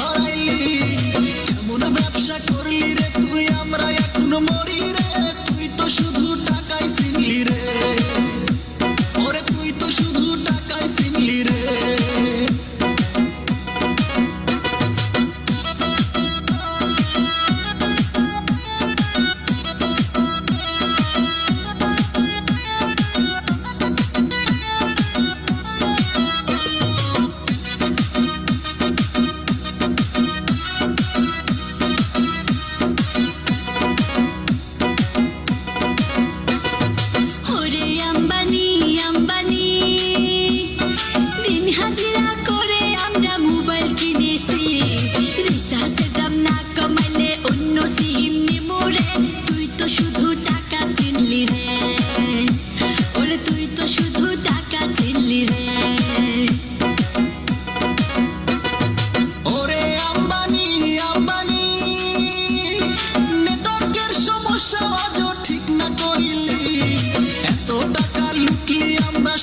ধরাইলি কেমন ব্যবসা করলি রে তুই আমরা এখনো মরি রে তুই তো শুধু টাকাই চিনলি রে ওরে তুই তো শুধু টাকাই চিনলি রে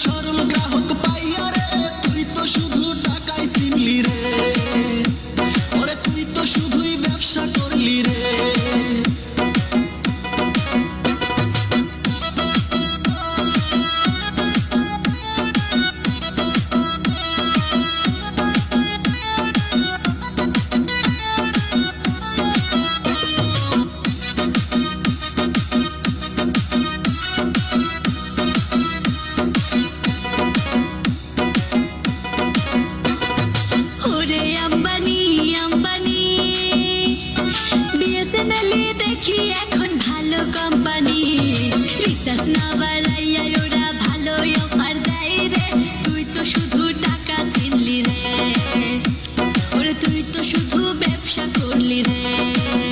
সরল গ্রাহক পাইয়া রে তুই তো শুধু টাকাই চিনলি রে ওরে তুই তো শুধুই ব্যবসা করলি রে দেখি এখন ভালো কোম্পানি রিচার্জ না বাড়াইয়া ওরা ভালো অফার দেয় রে তুই তো শুধু টাকা চিনলি রে ওরে তুই তো শুধু ব্যবসা করলি রে